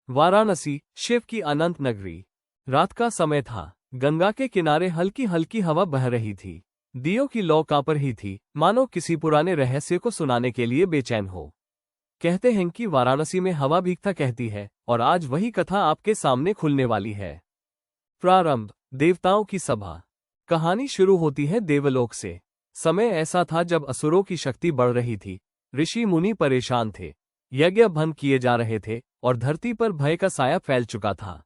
वाराणसी, शिव की अनंत नगरी। रात का समय था। गंगा के किनारे हल्की हल्की हवा बह रही थी। दियों की लौ काँप रही थी, मानो किसी पुराने रहस्य को सुनाने के लिए बेचैन हो। कहते हैं कि वाराणसी में हवा भीगता कहती है, और आज वही कथा आपके सामने खुलने वाली है। प्रारंभ, देवताओं की सभा। कहानी शुरू होती है देवलोक से। समय ऐसा था जब असुरों की शक्ति बढ़ रही थी। ऋषि मुनि परेशान थे। यज्ञ भंग किए जा रहे थे और धरती पर भय का साया फैल चुका था।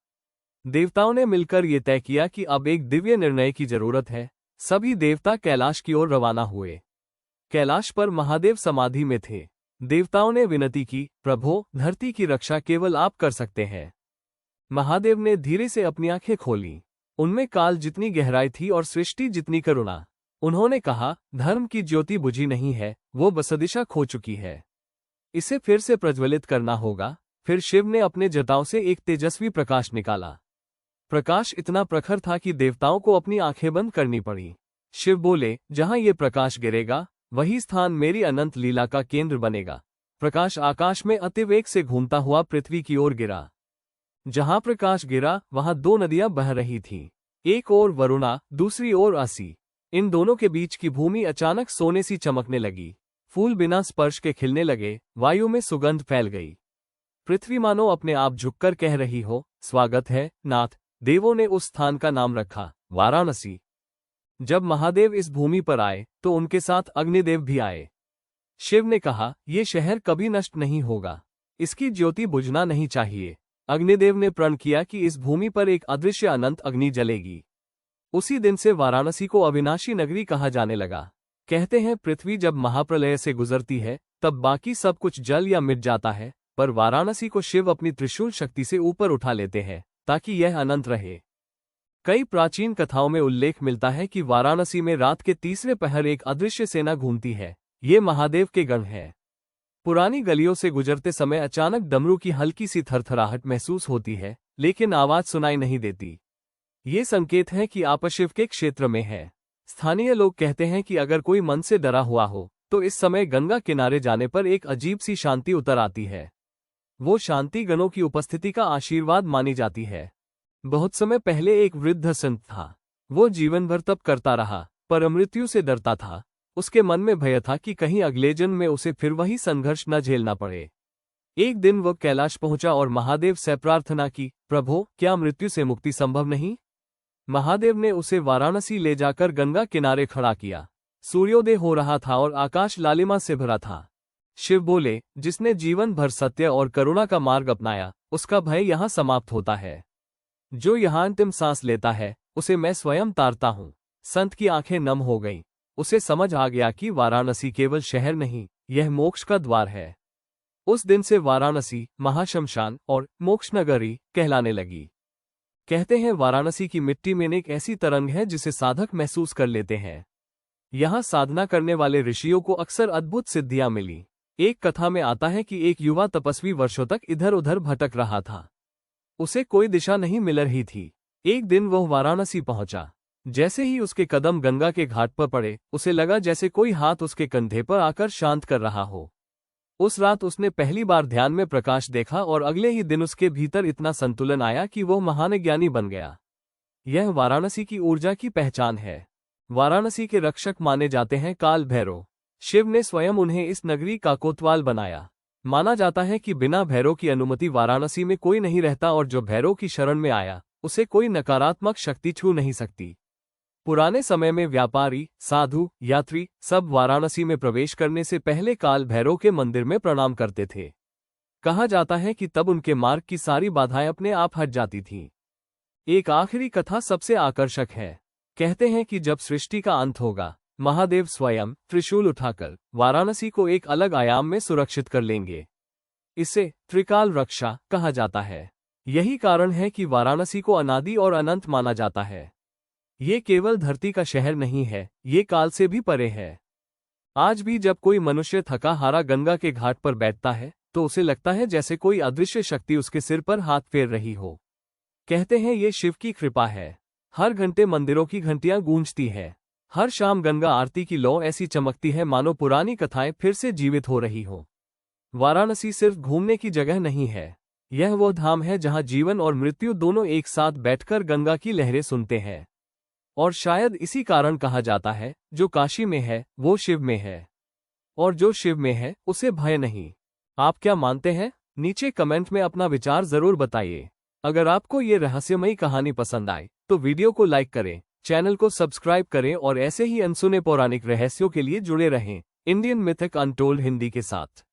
देवताओं ने मिलकर ये तय किया कि अब एक दिव्य निर्णय की जरूरत है। सभी देवता कैलाश की ओर रवाना हुए। कैलाश पर महादेव समाधि में थे। देवताओं ने विनती की, प्रभो, धरती की रक्षा केवल आप कर सकते हैं। महादेव ने धीरे से अपनी आंखें खोलीं। उनमें काल जितनी गहराई थी और सृष्टि जितनी करुणा। उन्होंने कहा, धर्म की ज्योति बुझी नहीं है, वो बसदिशा खो चुकी है। इसे फिर से प्रज्वलित करना होगा। फिर शिव ने अपने जटाओं से एक तेजस्वी प्रकाश निकाला। प्रकाश इतना प्रखर था कि देवताओं को अपनी आंखें बंद करनी पड़ी। शिव बोले, जहां ये प्रकाश गिरेगा, वही स्थान मेरी अनंत लीला का केंद्र बनेगा। प्रकाश आकाश में अतिवेग से घूमता हुआ पृथ्वी की ओर गिरा। जहां प्रकाश गिरा, वहां दो नदियां बह रही थीं। एक ओर वरुणा, दूसरी ओर असी। इन दोनों के बीच की भूमि अचानक सोने सी चमकने लगी। फूल बिना स्पर्श के खिलने लगे। वायु में सुगंध फैल गई। पृथ्वी मानो अपने आप झुककर कह रही हो, स्वागत है, नाथ। देवों ने उस स्थान का नाम रखा, वाराणसी। जब महादेव इस भूमि पर आए, तो उनके साथ अग्निदेव भी आए। शिव ने कहा, ये शहर कभी नष्ट नहीं होगा। इसकी ज्योति बुझना नहीं चाहिए। अग्निदेव ने प्रण किया कि इस भूमि पर एक अदृश्य अनंत अग्नि जलेगी। उसी दिन से वाराणसी को अविनाशी नगरी कहा जाने लगा। कहते हैं पृथ्वी जब महाप्रलय से गुजरती है, तब बाकी सब कुछ जल या मिट जाता है, पर वाराणसी को शिव अपनी त्रिशूल शक्ति से ऊपर उठा लेते हैं, ताकि यह अनंत रहे। कई प्राचीन कथाओं में उल्लेख मिलता है कि वाराणसी में रात के तीसरे पहर एक अदृश्य सेना घूमती है। ये महादेव के गण हैं। पुरानी गलियों से गुजरते समय अचानक डमरू की हल्की सी थरथराहट महसूस होती है, लेकिन आवाज सुनाई नहीं देती। ये संकेत है कि आप शिव के क्षेत्र में है। स्थानीय लोग कहते हैं कि अगर कोई मन से डरा हुआ हो, तो इस समय गंगा किनारे जाने पर एक अजीब सी शांति उतर आती है। वो शांति गणों की उपस्थिति का आशीर्वाद मानी जाती है। बहुत समय पहले एक वृद्ध संत था। वो जीवन भर तप करता रहा, पर मृत्यु से डरता था। उसके मन में भय था कि कहीं अगले जन्म में उसे फिर वही संघर्ष न झेलना पड़े। एक दिन वह कैलाश पहुंचा और महादेव से प्रार्थना की, प्रभो, क्या मृत्यु से मुक्ति संभव नहीं? महादेव ने उसे वाराणसी ले जाकर गंगा किनारे खड़ा किया। सूर्योदय हो रहा था और आकाश लालिमा से भरा था। शिव बोले, जिसने जीवन भर सत्य और करुणा का मार्ग अपनाया, उसका भय यहाँ समाप्त होता है। जो यहाँ अंतिम सांस लेता है, उसे मैं स्वयं तारता हूँ। संत की आंखें नम हो गईं। उसे समझ आ गया कि वाराणसी केवल शहर नहीं, यह मोक्ष का द्वार है। उस दिन से वाराणसी महाशमशान और मोक्ष नगरी कहलाने लगी। कहते हैं वाराणसी की मिट्टी में एक ऐसी तरंग है जिसे साधक महसूस कर लेते हैं। यहाँ साधना करने वाले ऋषियों को अक्सर अद्भुत सिद्धियां मिली। एक कथा में आता है कि एक युवा तपस्वी वर्षों तक इधर उधर भटक रहा था। उसे कोई दिशा नहीं मिल रही थी। एक दिन वह वाराणसी पहुंचा। जैसे ही उसके कदम गंगा के घाट पर पड़े, उसे लगा जैसे कोई हाथ उसके कंधे पर आकर शांत कर रहा हो। उस रात उसने पहली बार ध्यान में प्रकाश देखा और अगले ही दिन उसके भीतर इतना संतुलन आया कि वह महान ज्ञानी बन गया। यह वाराणसी की ऊर्जा की पहचान है। वाराणसी के रक्षक माने जाते हैं काल भैरव। शिव ने स्वयं उन्हें इस नगरी का कोतवाल बनाया। माना जाता है कि बिना भैरव की अनुमति वाराणसी में कोई नहीं रहता और जो भैरव की शरण में आया, उसे कोई नकारात्मक शक्ति छू नहीं सकती। पुराने समय में व्यापारी, साधु, यात्री सब वाराणसी में प्रवेश करने से पहले काल भैरव के मंदिर में प्रणाम करते थे। कहा जाता है कि तब उनके मार्ग की सारी बाधाएं अपने आप हट जाती थीं। एक आखिरी कथा सबसे आकर्षक है। कहते हैं कि जब सृष्टि का अंत होगा, महादेव स्वयं त्रिशूल उठाकर वाराणसी को एक अलग आयाम में सुरक्षित कर लेंगे। इसे त्रिकाल रक्षा कहा जाता है। यही कारण है कि वाराणसी को अनादि और अनंत माना जाता है। ये केवल धरती का शहर नहीं है, ये काल से भी परे है। आज भी जब कोई मनुष्य थका हारा गंगा के घाट पर बैठता है, तो उसे लगता है जैसे कोई अदृश्य शक्ति उसके सिर पर हाथ फेर रही हो। कहते हैं ये शिव की कृपा है। हर घंटे मंदिरों की घंटियां गूंजती है। हर शाम गंगा आरती की लौ ऐसी चमकती है मानो पुरानी कथाएं फिर से जीवित हो रही हो। वाराणसी सिर्फ घूमने की जगह नहीं है, यह वो धाम है जहां जीवन और मृत्यु दोनों एक साथ बैठकर गंगा की लहरें सुनते हैं। और शायद इसी कारण कहा जाता है, जो काशी में है वो शिव में है, और जो शिव में है उसे भय नहीं। आप क्या मानते हैं? नीचे कमेंट में अपना विचार जरूर बताइए। अगर आपको ये रहस्यमयी कहानी पसंद आए तो वीडियो को लाइक करें, चैनल को सब्सक्राइब करें और ऐसे ही अनसुने पौराणिक रहस्यों के लिए जुड़े रहें इंडियन मिथिक अनटोल्ड हिंदी के साथ।